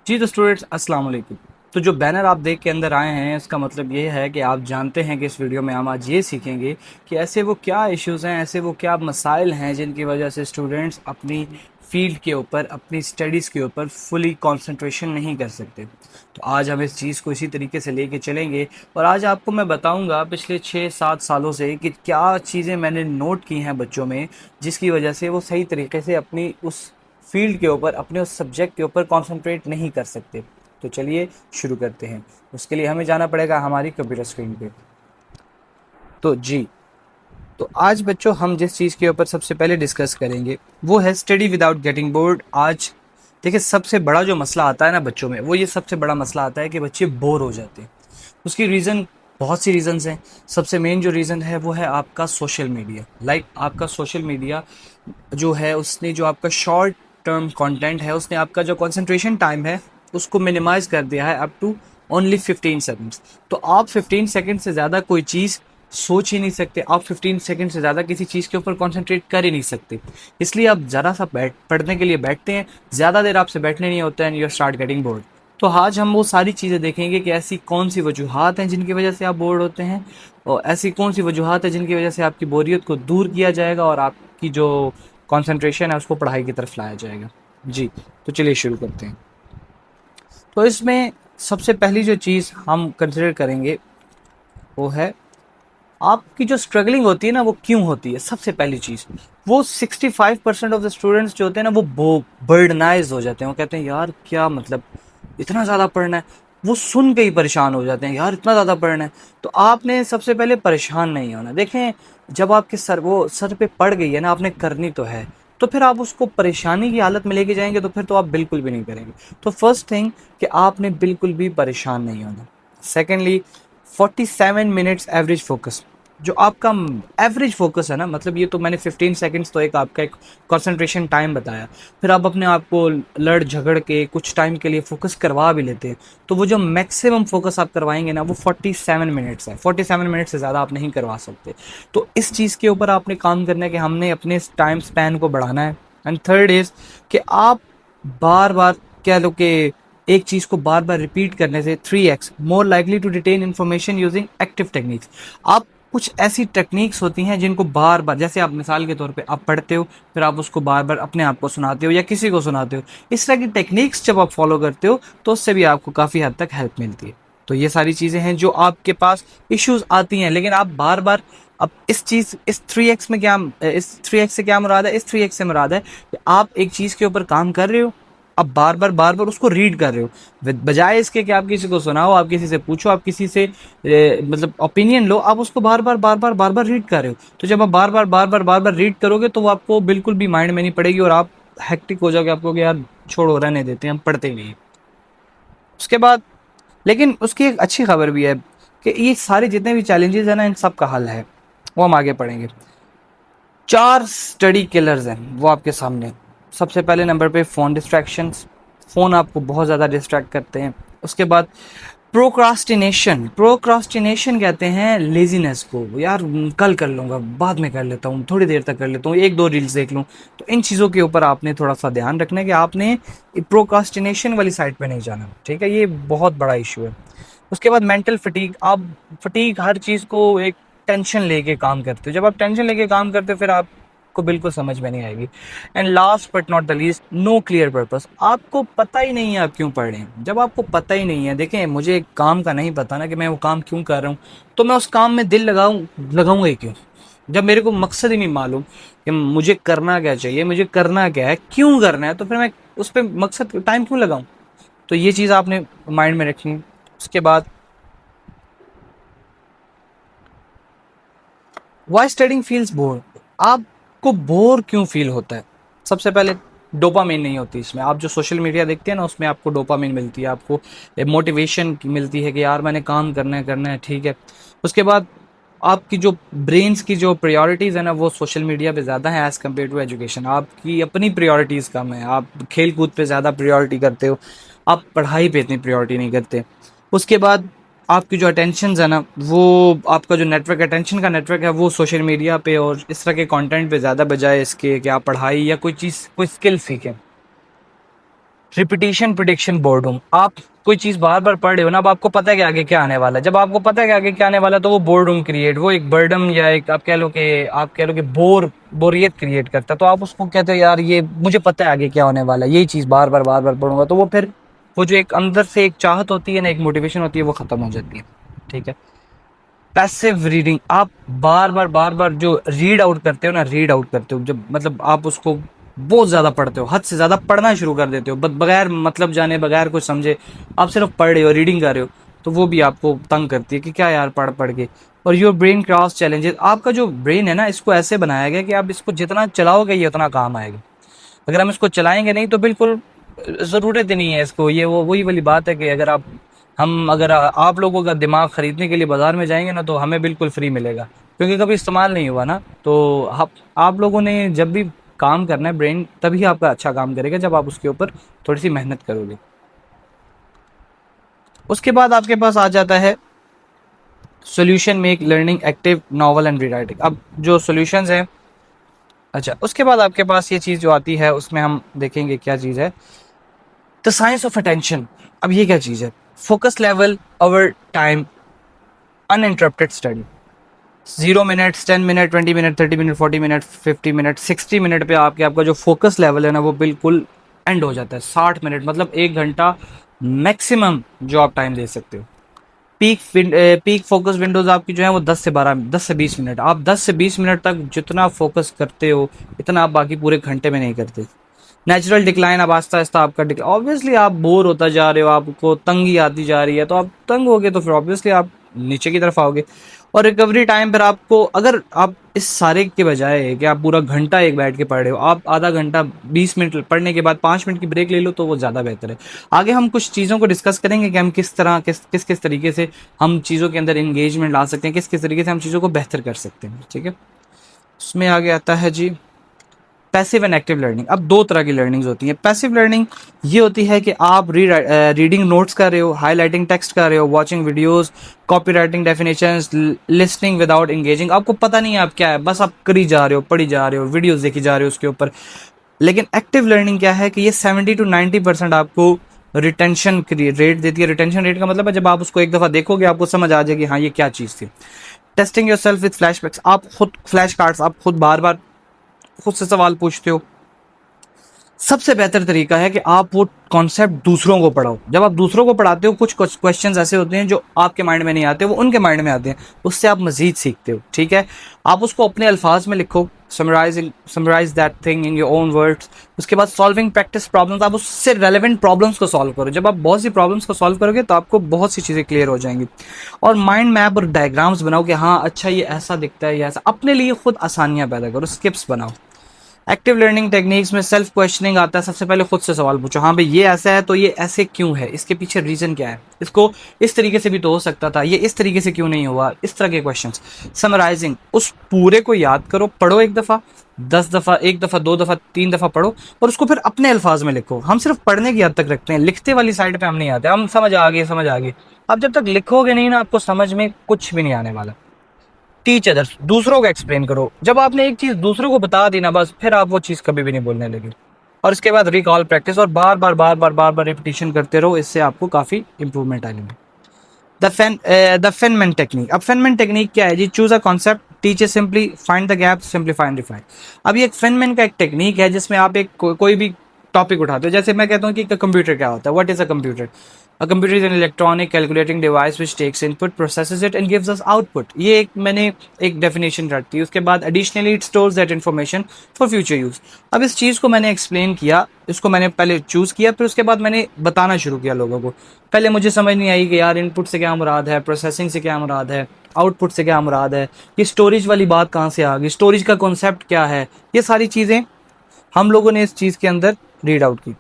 जी तो स्टूडेंट्स अस्सलाम वालेकुम। तो जो बैनर आप देख के अंदर आए हैं इसका मतलब ये है कि आप जानते हैं कि इस वीडियो में हम आज ये सीखेंगे कि ऐसे वो क्या इश्यूज़ हैं, ऐसे वो क्या मसाइल हैं जिनकी वजह से स्टूडेंट्स अपनी फील्ड के ऊपर, अपनी स्टडीज़ के ऊपर फुली कंसंट्रेशन नहीं कर सकते। तो आज हम इस चीज़ को इसी तरीके से लेके चलेंगे और आज आपको मैं बताऊंगा पिछले 6-7 सालों से कि क्या चीज़ें मैंने नोट की हैं बच्चों में, जिसकी वजह से वो सही तरीके से अपनी उस फील्ड के ऊपर, अपने उस सब्जेक्ट के ऊपर कंसंट्रेट नहीं कर सकते। तो चलिए शुरू करते हैं। उसके लिए हमें जाना पड़ेगा हमारी कंप्यूटर स्क्रीन पे। तो जी, तो आज बच्चों हम जिस चीज़ के ऊपर सबसे पहले डिस्कस करेंगे वो है स्टडी विदाउट गेटिंग बोर्ड। आज देखिए, सबसे बड़ा जो मसला आता है ना बच्चों में, वो ये सबसे बड़ा मसला आता है कि बच्चे बोर हो जाते हैं। उसकी रीज़न बहुत सी रीज़न्स हैं। सबसे मेन जो रीज़न है वो है आपका सोशल मीडिया। आपका सोशल मीडिया जो है उसने जो आपका शॉर्ट टर्म कंटेंट है, उसने आपका जो कंसंट्रेशन टाइम है उसको मिनिमाइज कर दिया है अप टू ओनली 15 सेकेंड्स। तो आप 15 सेकेंड से ज़्यादा कोई चीज़ सोच ही नहीं सकते, आप 15 सेकेंड से ज़्यादा किसी चीज़ के ऊपर कंसंट्रेट कर ही नहीं सकते। इसलिए आप ज़रा सा पढ़ने के लिए बैठते हैं, ज़्यादा देर आपसे बैठने नहीं होता है and you start getting bored. तो आज हम वो सारी चीज़ें देखेंगे कि ऐसी कौन सी वजूहात हैं जिनकी वजह से आप बोर्ड होते हैं, और ऐसी कौन सी वजूहात है जिनकी वजह से आपकी बोरियत को दूर किया जाएगा और आपकी जो कंसंट्रेशन है उसको पढ़ाई की तरफ लाया जाएगा। जी, तो चलिए शुरू करते हैं। तो इसमें सबसे पहली जो चीज़ हम कंसिडर करेंगे वो है आपकी जो स्ट्रगलिंग होती है ना, वो क्यों होती है। सबसे पहली चीज़, वो 65% ऑफ द स्टूडेंट्स जो होते हैं ना, वो बर्डनाइज हो जाते हैं। वो कहते हैं यार क्या मतलब इतना ज़्यादा पढ़ना है। वो सुन के ही परेशान हो जाते हैं, यार इतना ज़्यादा पढ़ना है। तो आपने सबसे पहले परेशान नहीं होना। देखें, जब आपके सर पे पड़ गई है ना, आपने करनी तो है, तो फिर आप उसको परेशानी की हालत में लेके जाएंगे तो फिर तो आप बिल्कुल भी नहीं करेंगे। तो फर्स्ट थिंग कि आपने बिल्कुल भी परेशान नहीं होना। Secondly, 47 minutes average focus. जो आपका एवरेज फोकस है ना, मतलब ये तो मैंने 15 सेकेंड्स तो एक आपका एक कंसंट्रेशन टाइम बताया। फिर आप अपने आप को लड़ झगड़ के कुछ टाइम के लिए फोकस करवा भी लेते हैं, तो वो जो मैक्सिमम फोकस आप करवाएंगे ना वो 47 मिनट्स है। 47 मिनट से ज़्यादा आप नहीं करवा सकते। तो इस चीज़ के ऊपर आपने काम करना है कि हमने अपने टाइम स्पैन को बढ़ाना है। एंड थर्ड इज़ कि आप बार बार, कह लो कि एक चीज़ को बार बार रिपीट करने से 3x more likely to retain information using active techniques. आप कुछ ऐसी टेक्निक्स होती हैं जिनको बार बार, जैसे आप मिसाल के तौर पे आप पढ़ते हो, फिर आप उसको बार बार अपने आप को सुनाते हो या किसी को सुनाते हो। इस तरह की टेक्निक्स जब आप फॉलो करते हो तो उससे भी आपको काफ़ी हद तक हेल्प मिलती है। तो ये सारी चीज़ें हैं जो आपके पास इश्यूज आती हैं, लेकिन आप बार बार, अब इस चीज़, इस 3x में क्या, इस 3x से क्या मुराद है, इस 3x से मुराद है कि आप एक चीज़ के ऊपर काम कर रहे हो, आप बार बार उसको रीड कर रहे हो, बजाय इसके कि आप किसी को सुनाओ, आप किसी से पूछो, आप किसी से मतलब ओपिनियन लो, आप उसको बार बार रीड कर रहे हो। तो जब आप बार बार रीड करोगे तो वो आपको बिल्कुल भी माइंड में नहीं पड़ेगी और आप हेक्टिक हो जाओगे, आपको कि यार छोड़ो, रहने देते हैं, हम पढ़ते ही नहीं। उसके बाद, लेकिन उसकी एक अच्छी खबर भी है कि ये सारे जितने भी चैलेंजेस हैं ना, इन सब का हल है। वो हम आगे पढ़ेंगे। 4 स्टडी किलर्स हैं वो आपके सामने। सबसे पहले नंबर पे फ़ोन डिस्ट्रैक्शंस। फ़ोन आपको बहुत ज़्यादा डिस्ट्रैक्ट करते हैं। उसके बाद प्रोक्रास्टिनेशन। प्रोक्रास्टिनेशन कहते हैं लेजीनेस को, यार कल कर लूँगा, बाद में कर लेता हूँ, थोड़ी देर तक कर लेता हूँ, एक दो रील्स देख लूँ। तो इन चीज़ों के ऊपर आपने थोड़ा सा ध्यान रखना है कि आपने प्रोक्रास्टिनेशन वाली साइड पे नहीं जाना, ठीक है। ये बहुत बड़ा इशू है। उसके बाद मेंटल फटीग। आप फटीग, हर चीज़ को एक टेंशन लेके काम करते हो। जब आप टेंशन लेके काम करते हो फिर आपको बिल्कुल समझ में नहीं आएगी। And last but not the least, no clear purpose. आपको पता ही नहीं है आप क्यों पढ़ रहे हैं। जब आपको पता ही नहीं है, देखें मुझे एक काम का नहीं पता ना कि मैं वो काम क्यों कर रहा हूँ, तो मैं उस काम में दिल लगाऊंगा ही क्यों। जब मेरे को मकसद ही नहीं मालूम कि मुझे करना क्या चाहिए, मुझे करना क्या है, क्यों करना है, तो फिर मैं उस पर मकसद टाइम क्यों लगाऊं। तो ये चीज़ आपने माइंड में रखनी है। उसके बाद, वाई स्टडिंग फील्स बोर। आपको बोर क्यों फील होता है। सबसे पहले, डोपामिन नहीं होती इसमें। आप जो सोशल मीडिया देखते हैं ना, उसमें आपको डोपामिन मिलती है, आपको मोटिवेशन मिलती है कि यार मैंने काम करना है, ठीक है। उसके बाद, आपकी जो ब्रेन्स की जो प्रायोरिटीज़ है ना, वो सोशल मीडिया पे ज़्यादा है एज़ कम्पेयर टू एजुकेशन। आपकी अपनी प्रायोरिटीज़ कम है, आप खेल कूद पे ज़्यादा प्रायोरिटी करते हो, आप पढ़ाई पे इतनी प्रायोरिटी नहीं करते। उसके बाद, आपकी जो अटेंशन है ना, वो आपका जो नेटवर्क, अटेंशन का नेटवर्क है, वो सोशल मीडिया पे और इस तरह के कंटेंट पे ज़्यादा, बजाय इसके कि आप पढ़ाई या कोई चीज़, कोई स्किल सीखें। Repetition, prediction, boredom. आप कोई चीज़ बार बार पढ़ रहे हो ना, अब आपको पता है कि आगे क्या आने वाला है। जब आपको पता है कि आगे क्या आने वाला है तो वो बोर्डम क्रिएट, वो एक बर्डम या एक आप कह लो कि बोरियत क्रिएट करता है। तो आप उसको कहते हो यार ये मुझे पता है आगे क्या होने वाला है, यही चीज़ बार बार पढ़ूंगा, तो वो फिर वो जो एक अंदर से एक चाहत होती है ना, एक मोटिवेशन होती है, वो खत्म हो जाती है। ठीक है। पैसिव रीडिंग, आप बार बार जो रीड आउट करते हो ना, रीड आउट करते हो, जब मतलब आप उसको बहुत ज्यादा पढ़ते हो, हद से ज्यादा पढ़ना शुरू कर देते हो, बगैर मतलब जाने, बगैर कुछ समझे आप सिर्फ पढ़ रहे हो, रीडिंग कर रहे हो, तो वो भी आपको तंग करती है कि क्या यार पढ़ पढ़ के। और योर ब्रेन क्रॉस चैलेंजेस, आपका जो ब्रेन है ना, इसको ऐसे बनाया गया कि आप इसको जितना चलाओगे ये उतना काम आएगा। अगर हम इसको चलाएंगे नहीं तो बिल्कुल ज़रूरत ही नहीं है इसको। ये वो वही वाली बात है कि अगर आप लोगों का दिमाग खरीदने के लिए बाजार में जाएंगे ना, तो हमें बिल्कुल फ्री मिलेगा, क्योंकि कभी इस्तेमाल नहीं हुआ ना। तो आप लोगों ने जब भी काम करना है ब्रेन, तभी आपका अच्छा काम करेगा जब आप उसके ऊपर थोड़ी सी मेहनत करोगे। उसके बाद आपके पास आ जाता है solution make learning active, novel and rewriting. अब जो सोल्यूशंस हैं, अच्छा उसके बाद आपके पास ये चीज़ जो आती है उसमें हम देखेंगे क्या चीज़ है, द साइंस ऑफ अटेंशन। अब ये क्या चीज़ है, focus level over time, uninterrupted study. 0 minutes, 10 minute, 20 minute, 30 minute, 40 minute, 50 minute, 60 minute पे आपका जो फोकस लेवल है ना, वो बिल्कुल एंड हो जाता है। 60 मिनट मतलब 1 घंटा मैक्सिमम जो आप टाइम दे सकते हो। पीक फोकस विंडोज आपकी जो है वो 10 से 20 मिनट। आप 10 से 20 मिनट तक जितना फोकस करते हो, इतना आप बाकी पूरे घंटे में नहीं करते। नेचुरल डिक्लाइन, अब आस्ता आस्ता आपका डिक्लाइन, ऑब्वियसली आप बोर होता जा रहे हो, आपको तंगी आती जा रही है, तो आप तंग होगे तो फिर ऑब्वियसली आप नीचे की तरफ आओगे। और रिकवरी टाइम पर आपको, अगर आप इस सारे के बजाय कि आप पूरा घंटा एक बैठ के पढ़ रहे हो, आप आधा घंटा 20 मिनट पढ़ने के बाद 5 मिनट की ब्रेक ले लो, तो वो ज़्यादा बेहतर है। आगे हम कुछ चीज़ों को डिस्कस करेंगे कि हम किस तरह किस तरीके से हम चीज़ों के अंदर इंगेजमेंट ला सकते हैं, किस तरीके से हम चीज़ों को बेहतर कर सकते हैं। ठीक है। उसमें आगे आता है जी पैसिव एंड एक्टिव लर्निंग। अब दो तरह की लर्निंग्स होती हैं। पैसिव लर्निंग ये होती है कि आप रीडिंग नोट्स कर रहे हो, हाईलाइटिंग टेक्स्ट कर रहे हो, watching videos, copy writing definitions, listening without engaging. आपको पता नहीं है आप क्या है, बस आप करी जा रहे हो, पढ़ी जा रहे हो, वीडियोस देखी जा रहे हो उसके ऊपर। लेकिन एक्टिव लर्निंग क्या है कि ये 70 to 90% आपको रिटेंशन रेट देती है। रिटेंशन रेट का मतलब है जब आप उसको एक दफ़ा देखोगे आपको समझ आ जाएगी हाँ ये क्या चीज़ थी। Testing your self with flashbacks, आप खुद फ्लैश कार्ड्स, आप खुद बार बार खुद से सवाल पूछते हो। सबसे बेहतर तरीका है कि आप वो कॉन्सेप्ट दूसरों को पढ़ाओ। जब आप दूसरों को पढ़ाते हो, कुछ क्वेश्चंस ऐसे होते हैं जो आपके माइंड में नहीं आते, वो उनके माइंड में आते हैं, उससे आप मजीद सीखते हो। ठीक है। आप उसको अपने अल्फाज में लिखो, summarize that thing in your own words. उसके बाद सॉल्विंग प्रैक्टिस प्रॉब्लम्स, आप उससे रेलेवेंट प्रॉब्लम्स को सॉल्व करो। जब आप बहुत सी प्रॉब्लम्स को सॉल्व करोगे तो आपको बहुत सी चीज़ें क्लियर हो जाएंगी। और माइंड मैप और डायग्राम्स बनाओ कि हाँ अच्छा ये ऐसा दिखता है, या ऐसा। अपने लिए खुद आसानियाँ पैदा करो, स्किप्स बनाओ। एक्टिव लर्निंग टेक्निक्स में सेल्फ क्वेश्चनिंग आता है। सबसे पहले खुद से सवाल पूछो, हाँ भाई ये ऐसा है तो ये ऐसे क्यों है, इसके पीछे रीजन क्या है, इसको इस तरीके से भी तो हो सकता था, ये इस तरीके से क्यों नहीं हुआ, इस तरह के क्वेश्चंस। समराइजिंग, उस पूरे को याद करो, पढ़ो 1 दफ़ा, 10 दफ़ा, 1 दफ़ा, 2 दफ़ा, 3 दफ़ा पढ़ो, और उसको फिर अपने अल्फाज में लिखो। हम सिर्फ पढ़ने की हद तक रखते हैं, लिखते वाली साइड पे हम नहीं आते। हम समझ आ गए, समझ आ गए। अब जब तक लिखोगे नहीं ना, आपको समझ में कुछ भी नहीं आने वाला। टीच अदर्स, दूसरों को एक्सप्लेन करो। जब आपने एक चीज दूसरों को बता दी ना, बस फिर आप वो चीज कभी भी नहीं बोलने लगे। और इसके बाद रिकॉल प्रैक्टिस, और बार बार रिपीटिशन करते रहो, इससे आपको काफी इंप्रूवमेंट आएंगे। The Feynman technique. अब फेनमैन टेक्निक क्या है जी, choose a concept, teach it simply, find the gap, simplify and refine. अब ये एक फेनमैन का एक टेक्निक है जिसमें आप कोई भी टॉपिक उठाते हो। जैसे मैं कहता हूँ कि कंप्यूटर क्या होता है, what is a computer. A computer is an electronic calculating device which takes input, processes it and gives us output. ये मैंने एक डेफिनेशन रखी। उसके बाद additionally it stores that information for future use। अब इस चीज़ को मैंने एक्सप्लेन किया, इसको मैंने पहले चूज किया, फिर उसके बाद मैंने बताना शुरू किया लोगों को। पहले मुझे समझ नहीं आई कि यार इनपुट से क्या मुराद है, प्रोसेसिंग से क्या मुराद है, आउटपुट से क्या मुराद है, ये स्टोरेज वाली बात कहाँ से आ गई, स्टोरेज का कॉन्सेप्ट क्या है। ये सारी चीज़ें हम लोगों ने इस चीज़ के अंदर रीड आउट की।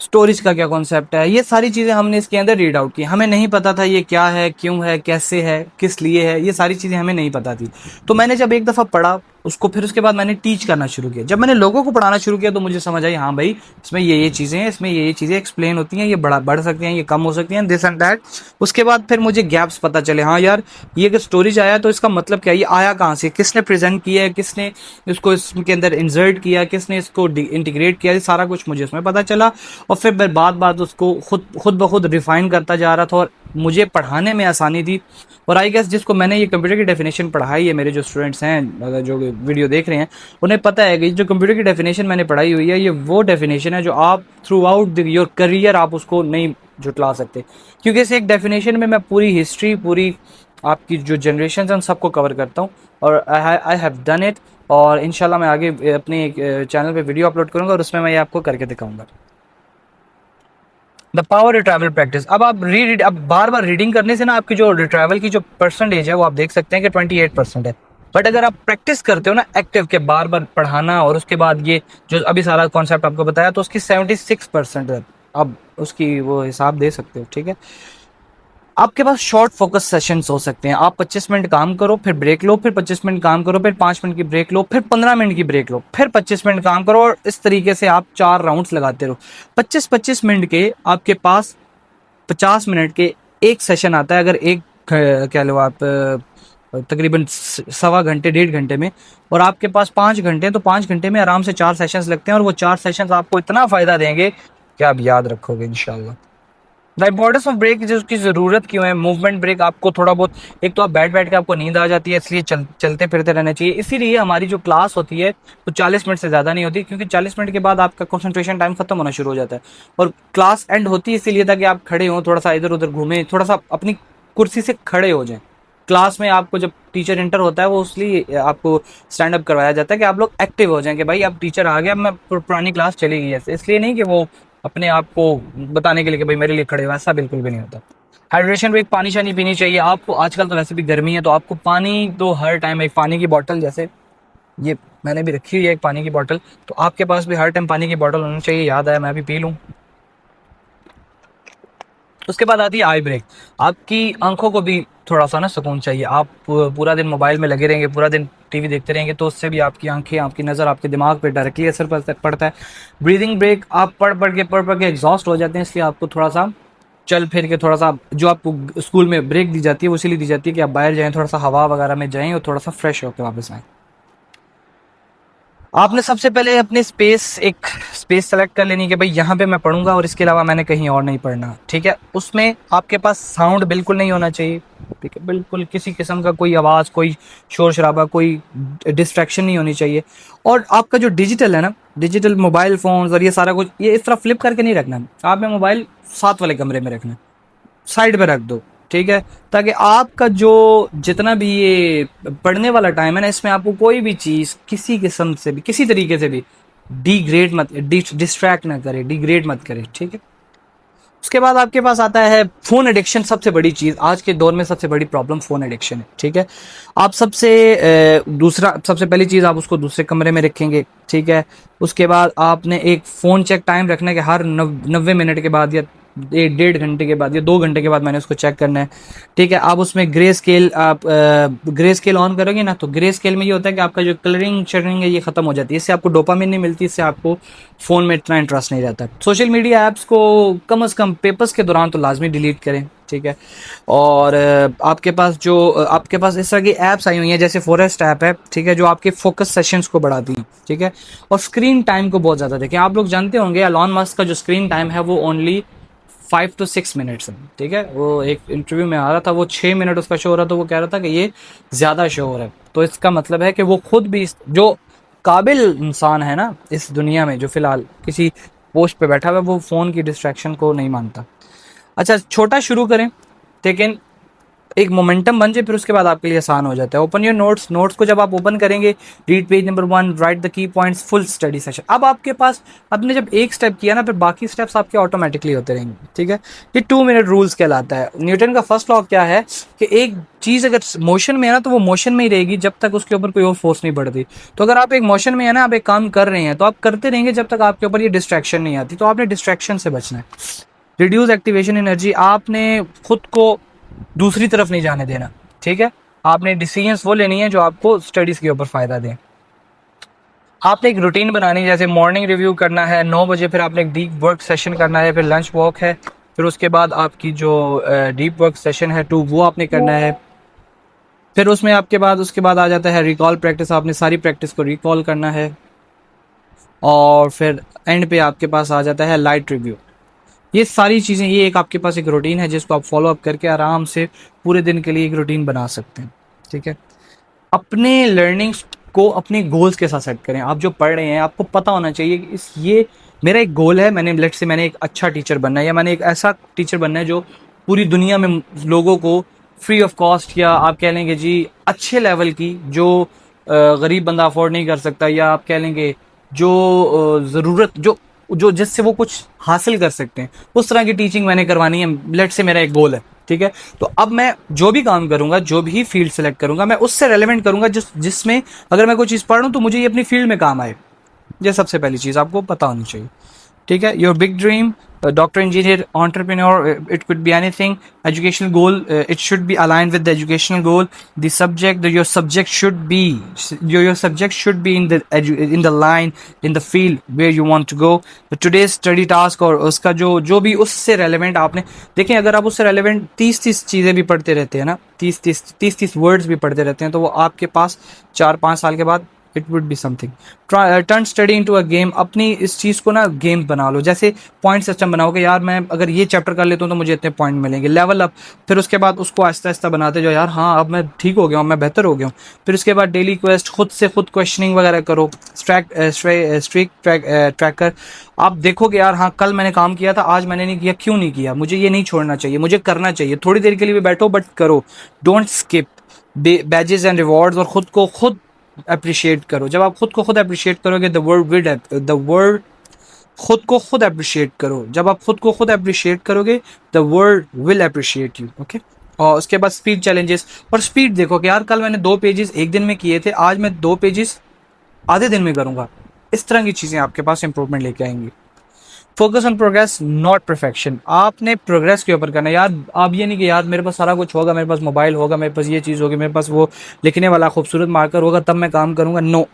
स्टोरेज का क्या कॉन्सेप्ट है, ये सारी चीज़ें हमने इसके अंदर रीड आउट की। हमें नहीं पता था ये क्या है, क्यों है, कैसे है, किस लिए है, ये सारी चीज़ें हमें नहीं पता थी। तो मैंने जब 1 दफ़ा पढ़ा, उसको फिर उसके बाद मैंने टीच करना शुरू किया। जब मैंने लोगों को पढ़ाना शुरू किया तो मुझे समझ आई, हाँ भाई इसमें ये चीज़ें हैं, इसमें ये चीज़ें एक्सप्लेन होती हैं, ये बढ़ सकती हैं, ये कम हो सकती हैं, दिस एंड दैट। उसके बाद फिर मुझे गैप्स पता चले, हाँ यार ये अगर स्टोरेज आया तो इसका मतलब क्या है, ये आया कहाँ से, किसने प्रेजेंट किया है, किसने इसको इसके अंदर इंसर्ट किया, किसने इसको इंटीग्रेट किया, ये सारा कुछ मुझे उसमें पता चला। और फिर मैं बात बात उसको खुद ब खुद रिफाइन करता जा रहा था और मुझे पढ़ाने में आसानी थी। और आई गेस जिसको मैंने ये कंप्यूटर की डेफिनेशन पढ़ाई है, मेरे जो स्टूडेंट्स हैं अगर जो वीडियो देख रहे हैं उन्हें पता है कि जो कंप्यूटर की डेफिनेशन मैंने पढ़ाई हुई है, ये वो डेफिनेशन है जो आप थ्रू आउट योर करियर आप उसको नहीं जुटला सकते, क्योंकि इस एक डेफिनेशन में मैं पूरी हिस्ट्री, पूरी आपकी जो जनरेशन है उन सबको कवर करता हूँ। और आई हैव डन इट। और इंशाल्लाह मैं आगे अपने चैनल पे वीडियो अपलोड करूँगा और उसमें मैं ये आपको करके दिखाऊंगा। The power retrieval practice. अब आप अब बार बार रीडिंग करने से ना आपकी जो रिट्राइवल की जो परसेंटेज है वो आप देख सकते हैं कि 28% है। बट अगर आप प्रैक्टिस करते हो ना एक्टिव के बार बार पढ़ाना और उसके बाद ये जो अभी सारा कॉन्सेप्ट आपको बताया तो उसकी 76% है। अब उसकी वो हिसाब दे सकते हो, ठीक है। आपके पास शॉर्ट फोकस सेशंस हो सकते हैं। आप 25 मिनट काम करो, फिर ब्रेक लो, फिर 25 मिनट काम करो, फिर 5 मिनट की ब्रेक लो, फिर 15 मिनट की ब्रेक लो, फिर 25 मिनट काम करो और इस तरीके से आप 4 राउंड्स लगाते रहो। 25-25 मिनट के आपके पास 50 मिनट के एक सेशन आता है। अगर एक कह लो आप तकरीबन सवा घंटे 1.5 घंटे में, और आपके पास 5 घंटे, तो 5 घंटे में आराम से 4 सेशंस लगते हैं और वो 4 सेशंस आपको इतना फ़ायदा देंगे कि आप याद रखोगे इंशाल्लाह। द इम्पोर्टेंस ऑफ ब्रेक, जिसकी ज़रूरत क्यों है। मूवमेंट ब्रेक आपको थोड़ा बहुत, एक तो आप बैठ बैठ के आपको नींद आ जाती है, इसलिए चलते फिरते रहना चाहिए। इसीलिए हमारी जो क्लास होती है वो 40 मिनट से ज़्यादा नहीं होती, क्योंकि 40 मिनट के बाद आपका कंसंट्रेशन टाइम खत्म होना शुरू हो जाता है। और क्लास एंड होती है इसीलिए ताकि आप खड़े हों, थोड़ा सा इधर उधर घूमें, थोड़ा सा अपनी कुर्सी से खड़े हो जाएं। क्लास में आपको जब टीचर इंटर होता है वो इसलिए आपको स्टैंड अप करवाया जाता है कि आप लोग एक्टिव हो जाएं कि भाई अब टीचर आ गया, मैं पुरानी क्लास चली गई है। इसलिए नहीं कि वो अपने आप को बताने के लिए कि भाई मेरे लिए खड़े हो, ऐसा बिल्कुल भी नहीं होता। हाइड्रेशन भी, एक पानी शानी पीनी चाहिए आपको। आजकल तो वैसे भी गर्मी है तो आपको पानी तो हर टाइम, एक पानी की बोतल, जैसे ये मैंने भी रखी हुई है एक पानी की बोतल, तो आपके पास भी हर टाइम पानी की बोतल होनी चाहिए। याद आया मैं भी पी लूँ। उसके बाद आती है आई ब्रेक। आपकी आंखों को भी थोड़ा सा ना सुकून चाहिए। आप पूरा दिन मोबाइल में लगे रहेंगे, पूरा दिन टीवी देखते रहेंगे, तो उससे भी आपकी आंखें, आपकी नज़र, आपके दिमाग पे डायरेक्टली असर पड़ता है। ब्रीदिंग ब्रेक, आप पढ़ के एग्जॉस्ट हो जाते हैं, इसलिए आपको थोड़ा सा चल फिर के, थोड़ा सा जो आपको स्कूल में ब्रेक दी जाती है वो इसीलिए दी जाती है कि आप बाहर जाएं, थोड़ा सा हवा वगैरह में जाएं और थोड़ा सा फ्रेश होकर वापस आएँ। आपने सबसे पहले अपनी एक स्पेस सेलेक्ट कर लेनी कि भाई यहाँ पे मैं पढ़ूंगा और इसके अलावा मैंने कहीं और नहीं पढ़ना, ठीक है। उसमें आपके पास साउंड बिल्कुल नहीं होना चाहिए, ठीक है। बिल्कुल किसी किस्म का कोई आवाज़, कोई शोर शराबा, कोई डिस्ट्रैक्शन नहीं होनी चाहिए। और आपका जो डिजिटल है ना, डिजिटल मोबाइल फ़ोन्स और ये सारा कुछ, ये इस तरह फ्लिप करके नहीं रखना है। आपने मोबाइल साथ वाले कमरे में रखना है, साइड पे रख दो, ठीक है। ताकि आपका जो जितना भी ये पढ़ने वाला टाइम है ना, इसमें आपको कोई भी चीज़ किसी किस्म से भी, किसी तरीके से भी डिस्ट्रैक्ट ना करे, डिग्रेड मत करे, ठीक है। उसके बाद आपके पास आता है फ़ोन एडिक्शन। सबसे बड़ी चीज़ आज के दौर में, सबसे बड़ी प्रॉब्लम फ़ोन एडिक्शन है, ठीक है। आप सबसे पहली चीज़ आप उसको दूसरे कमरे में रखेंगे, ठीक है। उसके बाद आपने एक फ़ोन चेक टाइम रखना है कि हर 90 मिनट के बाद या 1.5 घंटे के बाद या 2 घंटे के बाद मैंने उसको चेक करना है, ठीक है। आप उसमें ग्रे स्केल ऑन करोगे ना, तो ग्रे स्केल में ये होता है कि आपका जो कलरिंग शरिंग है ये ख़त्म हो जाती है। इससे आपको डोपामिन नहीं मिलती, इससे आपको फ़ोन में इतना इंटरेस्ट नहीं रहता। सोशल मीडिया ऐप्स को कम से कम पेपर्स के दौरान तो लाजमी डिलीट करें, ठीक है। और आपके पास इस तरह की ऐप्स आई हुई हैं, जैसे फॉरेस्ट ऐप है, ठीक है, जो आपके फोकस सेशंस को बढ़ाती हैं, ठीक है। और स्क्रीन टाइम को बहुत ज़्यादा देखें। आप लोग जानते होंगे एलॉन मस्क का जो स्क्रीन टाइम है वो ओनली 5 to 6 मिनट्स है, ठीक है। वो एक इंटरव्यू में आ रहा था, वो 6 मिनट उसका शो हो रहा था, वो कह रहा था कि ये ज़्यादा शो हो रहा है। तो इसका मतलब है कि वो खुद भी, जो काबिल इंसान है ना इस दुनिया में, जो फ़िलहाल किसी पोस्ट पे बैठा हुआ है, वो फ़ोन की डिस्ट्रैक्शन को नहीं मानता। अच्छा, छोटा शुरू करें, लेकिन एक मोमेंटम बन जाए, फिर उसके बाद आपके लिए आसान हो जाता है। ओपन योर नोट्स को जब आप ओपन करेंगे, read page number 1, right the key points, full study session. अब आपके पास, आपने जब एक स्टेप किया ना, फिर बाकी स्टेप्स आपके ऑटोमेटिकली होते रहेंगे, ठीक है। ये 2 मिनट रूल्स कहलाता है। न्यूटन का फर्स्ट लॉ क्या है कि एक चीज़ अगर मोशन में है ना, तो वो मोशन में ही रहेगी जब तक उसके ऊपर कोई और फोर्स नहीं बढ़ती। तो अगर आप एक मोशन में है ना, आप एक काम कर रहे हैं, तो आप करते रहेंगे जब तक आपके ऊपर ये डिस्ट्रैक्शन नहीं आती। तो आपने डिस्ट्रैक्शन से बचना है। रिड्यूस एक्टिवेशन एनर्जी, आपने खुद को दूसरी तरफ नहीं जाने देना, ठीक है। आपने डिसीजंस वो लेनी है जो आपको स्टडीज़ के ऊपर फ़ायदा दें। आपने एक रूटीन बनानी है, जैसे मॉर्निंग रिव्यू करना है 9 बजे, फिर आपने एक डीप वर्क सेशन करना है, फिर लंच वॉक है, फिर उसके बाद आपकी जो डीप वर्क सेशन है 2 वो आपने करना है। फिर उसमें आपके बाद उसके बाद आ जाता है रिकॉल प्रैक्टिस, आपने सारी प्रैक्टिस को रिकॉल करना है। और फिर एंड पे आपके पास आ जाता है लाइट रिव्यू। ये सारी चीज़ें, ये एक आपके पास एक रूटीन है जिसको आप फॉलो अप करके आराम से पूरे दिन के लिए एक रूटीन बना सकते हैं। ठीक है, अपने लर्निंग्स को अपने गोल्स के साथ सेट करें। आप जो पढ़ रहे हैं आपको पता होना चाहिए कि इस ये मेरा एक गोल है, मैंने लेट से मैंने एक अच्छा टीचर बनना है, या मैंने एक ऐसा टीचर बनना है जो पूरी दुनिया में लोगों को फ्री ऑफ कॉस्ट, या आप कह लेंगे जी अच्छे लेवल की, जो गरीब बंदा अफोर्ड नहीं कर सकता, या आप कह लेंगे जो ज़रूरत जो जो जिससे वो कुछ हासिल कर सकते हैं, उस तरह की टीचिंग मैंने करवानी है। लेट से मेरा एक गोल है। ठीक है, तो अब मैं जो भी काम करूंगा, जो भी फील्ड सेलेक्ट करूंगा, मैं उससे रेलेवेंट करूंगा जिसमें अगर मैं कोई चीज़ पढ़ रहा हूँ तो मुझे ये अपनी फील्ड में काम आए। ये सबसे पहली चीज़ आपको पता होनी चाहिए। ठीक है, your big dream, doctor, engineer, entrepreneur, it could be anything. Educational goal, it should be aligned with the educational goal. The subject, your subject should be, your subject should be in the in the line, in the field where you want to go. But today's study task, और उसका जो भी उससे relevant आपने देखें, अगर आप उससे रेलेवेंट 30 चीज़ें भी पढ़ते रहते हैं ना, 30 वर्ड्स भी पढ़ते रहते हैं, तो वो आपके पास 4-5 साल के बाद it would be something. Turn study into a game. अपनी इस चीज़ को ना गेम बना लो, जैसे पॉइंट सिस्टम बनाओ कि यार मैं अगर ये चैप्टर कर लेता हूँ तो मुझे इतने पॉइंट मिलेंगे, लेवल अप। फिर उसके बाद उसको आहिस्ता आहिस्ता बनाते जाओ, यार हाँ अब मैं ठीक हो गया हूँ, मैं बेहतर हो गया हूँ। फिर उसके बाद डेली क्वेस्ट, खुद से खुद क्वेश्चनिंग वगैरह करो। स्ट्रीक ट्रैकर, आप देखो कि यार हाँ कल मैंने काम किया था, आज मैंने नहीं किया, क्यों नहीं किया, मुझे ये नहीं छोड़ना चाहिए, मुझे करना चाहिए। थोड़ी देर के लिए भी बैठो बट करो, don't skip. Badges and rewards, और खुद को खुद अप्रिशिएट करो। जब आप खुद को खुद अप्रिशिएट करोगे, द वर्ल्ड खुद को खुद अप्रिशिएट करो। जब आप खुद को खुद अप्रिशिएट करोगे, the world will appreciate you. Okay, और उसके बाद स्पीड चैलेंजेस, और स्पीड देखो कि यार कल मैंने 2 पेजेस एक दिन में किए थे, आज मैं 2 पेजेस आधे दिन में करूंगा। इस तरह की चीज़ें आपके पास इंप्रूवमेंट लेके आएंगी। Focus on progress not perfection. आपने प्रोग्रेस के ऊपर करना है यार। आप ये नहीं कि यार मेरे पास सारा कुछ होगा, मेरे पास मोबाइल होगा, मेरे पास ये चीज़ होगी, मेरे पास वो लिखने वाला खूबसूरत मार्कर होगा, तब मैं काम करूंगा। नो,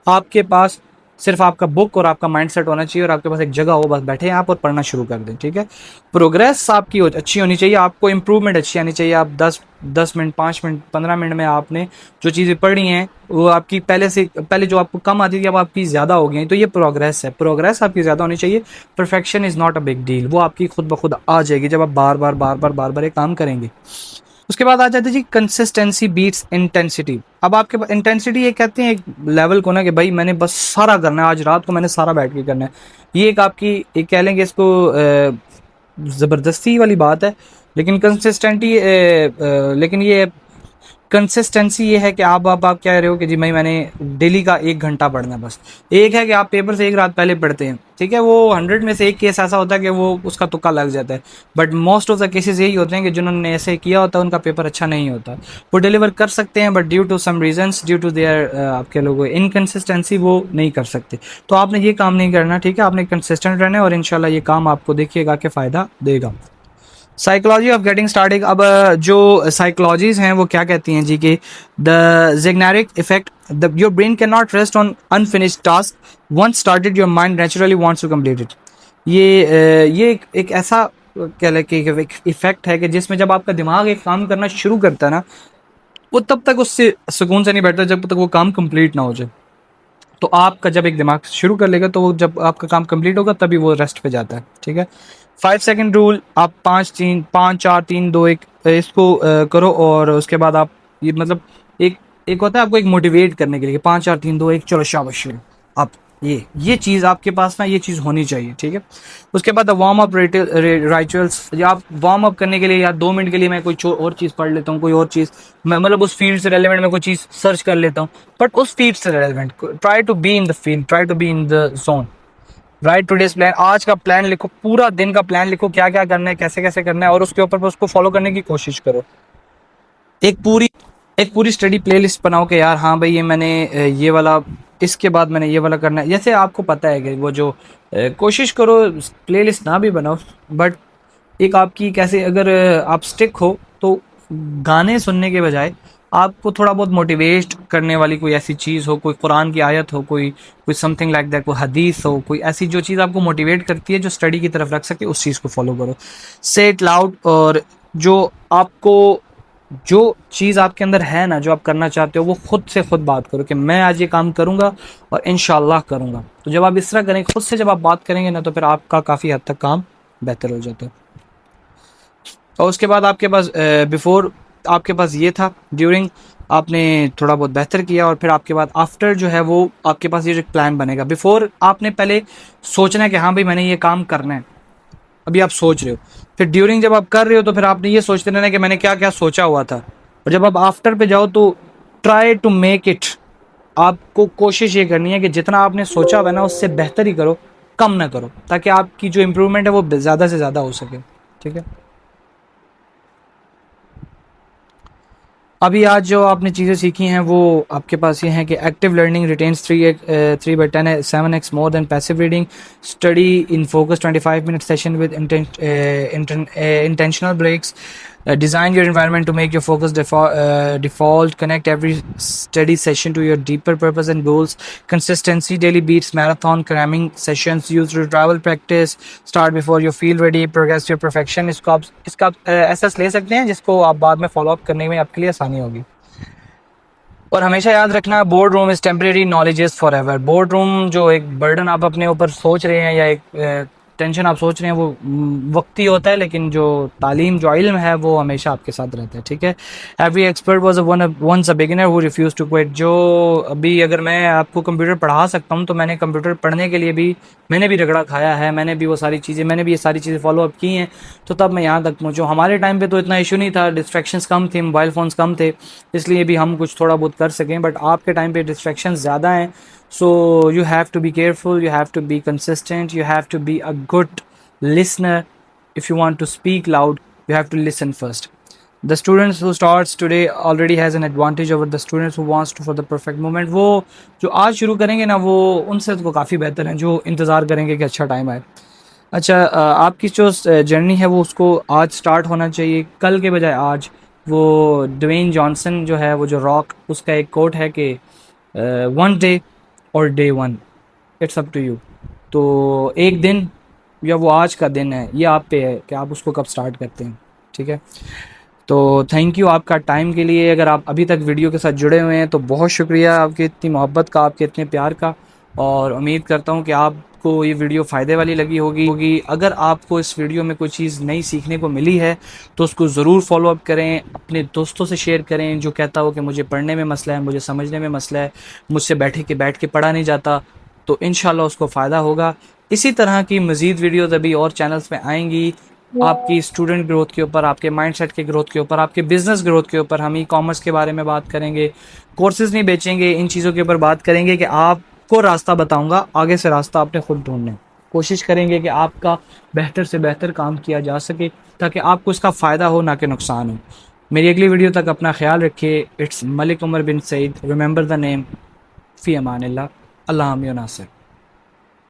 आपके पास सिर्फ आपका बुक और आपका माइंडसेट होना चाहिए, और आपके पास एक जगह हो, बस बैठे आप और पढ़ना शुरू कर दें। ठीक है, प्रोग्रेस आपकी अच्छी होनी चाहिए, आपको इंप्रूवमेंट अच्छी आनी चाहिए। आप 10 मिनट, 5 मिनट, 15 मिनट में आपने जो चीज़ें पढ़ी हैं वो आपकी पहले जो आपको कम आती थी अब आपकी ज़्यादा हो गई हैं, तो ये प्रोग्रेस है। प्रोग्रेस आपकी ज़्यादा होनी चाहिए। Perfection is not a big deal, वो आपकी खुद ब खुद आ जाएगी जब आप बार बार ये काम करेंगे। उसके बाद आ जाते हैं जी कंसिस्टेंसी बीट्स इंटेंसिटी। अब आपके पास इंटेंसिटी, ये कहते हैं एक लेवल को ना कि भाई मैंने बस सारा करना है, आज रात को मैंने सारा बैठ के करना है। ये एक आपकी एक कह लेंगे इसको ज़बरदस्ती वाली बात है, लेकिन लेकिन ये कंसिस्टेंसी ये है कि आप क्या रहे हो कि जी भाई मैंने डेली का 1 घंटा पढ़ना है बस। एक है कि आप पेपर से एक रात पहले पढ़ते हैं, ठीक है, वो 100 में से एक केस ऐसा होता है कि वो उसका तुक्का लग जाता है, but most of the cases यही होते हैं कि जिन्होंने ऐसे किया होता है उनका पेपर अच्छा नहीं होता। वो डिलीवर कर सकते हैं but due to some reasons, due to their आपके लोगों इनकन्सिस्टेंसी वो नहीं कर सकते। तो आपने ये काम नहीं करना, ठीक है, आपने कंसिस्टेंट रहना है और इंशाल्लाह ये काम आपको देखिएगा कि फ़ायदा देगा। Psychology of getting starting. अब जो साइकोलॉजीज हैं वो क्या कहती हैं जी कि the Zeigarnik effect, the your brain can not rest on unfinished task, once started your mind naturally wants to complete it. ये एक ऐसा कह लें कि एक इफेक्ट है कि जिसमें जब आपका दिमाग एक काम करना शुरू करता है ना, वो तब तक उससे सुकून से नहीं बैठता जब तक वो काम कंप्लीट ना हो जाए। तो आपका जब एक दिमाग शुरू कर लेगा तो वो जब आपका काम कंप्लीट होगा तभी वो रेस्ट पे जाता है। ठीक है, 5 सेकंड रूल, आप 5 4 3 2 1 इसको करो, और उसके बाद आप ये मतलब एक एक होता है आपको एक मोटिवेट करने के लिए 5 4 3 2 1 चलो शाबाश आप ये चीज़ आपके पास ना, ये चीज़ होनी चाहिए। ठीक है, उसके बाद वार्म अप रिचुअल्स, या आप वार्म अप करने के लिए या 2 मिनट के लिए मैं कोई और चीज़ पढ़ लेता हूँ, कोई और चीज़ मैं मतलब उस फील्ड से रेलेवेंट मैं कोई चीज़ सर्च कर लेता हूँ, बट उस फील्ड से relevant, try to be in the field, try to be in the zone. Right today's plan, आज का प्लान लिखो, पूरा दिन का प्लान लिखो, क्या क्या करना है, कैसे कैसे करना है, और उसके ऊपर उसको फॉलो करने की कोशिश करो। एक पूरी स्टडी प्लेलिस्ट बनाओ कि यार हाँ भाई ये मैंने ये वाला, इसके बाद मैंने ये वाला करना है। जैसे आपको पता है कि वो जो कोशिश करो प्लेलिस्ट ना भी बनाओ, बट एक आपकी कैसे अगर आप स्टिक हो तो गाने सुनने के बजाय आपको थोड़ा बहुत मोटिवेट करने वाली कोई ऐसी चीज़ हो, कोई कुरान की आयत हो, कोई समथिंग लाइक दैट, कोई हदीस हो, कोई ऐसी जो चीज़ आपको मोटिवेट करती है, जो स्टडी की तरफ रख सके, उस चीज़ को फॉलो करो। से इट लाउड। और जो आपको जो चीज़ आपके अंदर है ना, जो आप करना चाहते हो, वो खुद से खुद बात करो कि मैं आज ये काम करूँगा और इंशाल्लाह करूँगा। तो जब आप इस तरह करें, खुद से जब आप बात करेंगे ना, तो फिर आपका काफ़ी हद तक काम बेहतर हो जाता है। और उसके बाद आपके पास बिफोर आपके पास ये था, ड्यूरिंग आपने थोड़ा बहुत बेहतर किया, और फिर आपके बाद आफ्टर जो है वो आपके पास ये जो प्लान बनेगा। बिफोर आपने पहले सोचना है कि हाँ भाई मैंने ये काम करना है, अभी आप सोच रहे हो। फिर ड्यूरिंग जब आप कर रहे हो तो फिर आपने ये सोचते रहना कि मैंने क्या क्या सोचा हुआ था। और जब आप आफ्टर पे जाओ तो ट्राई टू मेक इट, आपको कोशिश ये करनी है कि जितना आपने सोचा हुआ है ना, उससे बेहतर ही करो, कम ना करो, ताकि आपकी जो इम्प्रूवमेंट है वो ज़्यादा से ज़्यादा हो सके। ठीक है। अभी आज जो आपने चीज़ें सीखी हैं वो आपके पास ये हैं कि एक्टिव लर्निंग रिटेन्स 3/10 है 7x more than passive reading. Study in focus 25 minute session with intentional breaks. Design your environment to make your focus default. Connect every study session to your deeper purpose and goals. Consistency, daily beats marathon cramming sessions. Use travel practice. Start before you feel ready. Progress your perfection. इसका आप assess ले सकते हैं, जिसको आप बाद में follow up करने में आपके लिए आसानी होगी। और हमेशा याद रखना, board room is temporary, knowledge is for ever. Board room जो एक बर्डन आप अपने ऊपर सोच रहे हैं, या एक टेंशन आप सोच रहे हैं, वो वक्ती होता है, लेकिन जो तालीम, जो इल्म है, वो हमेशा आपके साथ रहता है। ठीक है। Every expert was once a beginner who refuse to quit. जो अभी अगर मैं आपको कंप्यूटर पढ़ा सकता हूँ, तो मैंने कंप्यूटर पढ़ने के लिए भी मैंने भी रगड़ा खाया है, मैंने भी वो सारी चीज़ें, मैंने भी ये सारी चीज़ें फॉलो अप की हैं, तो तब मैं यहाँ तक पहुँचूँ। हमारे टाइम पे तो इतना इशू नहीं था, डिस्ट्रैक्शंस कम थे, मोबाइल फ़ोन्स कम थे, इसलिए भी हम कुछ थोड़ा बहुत कर सकें। बट आपके टाइम पे डिस्ट्रैक्शंस ज़्यादा हैं, so you have to be careful, you have to be consistent, you have to be a good listener. If you want to speak loud, you have to listen first. The students who starts today already has an advantage over the students who wants to for the perfect moment. वो जो आज शुरू करेंगे ना, वो उनसे तो काफ़ी बेहतर हैं जो इंतज़ार करेंगे कि अच्छा टाइम आए। अच्छा, आपकी जो जर्नी है वो उसको आज स्टार्ट होना चाहिए, कल के बजाय आज। वो ड्वेन जॉनसन जो है, वो जो रॉक, उसका एक कोट है कि वन डे और day one, it's up to you. तो एक दिन या वो आज का दिन है, ये आप पे है कि आप उसको कब स्टार्ट करते हैं। ठीक है। तो थैंक यू आपका टाइम के लिए। अगर आप अभी तक वीडियो के साथ जुड़े हुए हैं तो बहुत शुक्रिया आपकी इतनी मोहब्बत का, आपके इतने प्यार का। और उम्मीद करता हूँ कि आपको ये वीडियो फ़ायदे वाली लगी होगी। अगर आपको इस वीडियो में कोई चीज़ नई सीखने को मिली है तो उसको ज़रूर फॉलो अप करें, अपने दोस्तों से शेयर करें जो कहता हो कि मुझे पढ़ने में मसला है, मुझे समझने में मसला है, मुझसे बैठ के पढ़ा नहीं जाता, तो इंशाल्लाह उसको फ़ायदा होगा। इसी तरह की मज़ीद वीडियोज़ अभी और चैनल्स में आएंगी, आपकी स्टूडेंट ग्रोथ के ऊपर, आपके माइंडसेट के ग्रोथ के ऊपर, आपके बिजनेस ग्रोथ के ऊपर। हम ई कॉमर्स के बारे में बात करेंगे, कोर्सेज नहीं बेचेंगे, इन चीज़ों के ऊपर बात करेंगे कि आपको रास्ता बताऊंगा, आगे से रास्ता आपने खुद ढूंढना है। कोशिश करेंगे कि आपका बेहतर से बेहतर काम किया जा सके, ताकि आपको इसका फ़ायदा हो, ना कि नुकसान हो। मेरी अगली वीडियो तक अपना ख्याल रखिए। It's Malik Umar bin Saeed. Remember the name. फ़ी अमानिल्लाह। अल्लाह नासिर।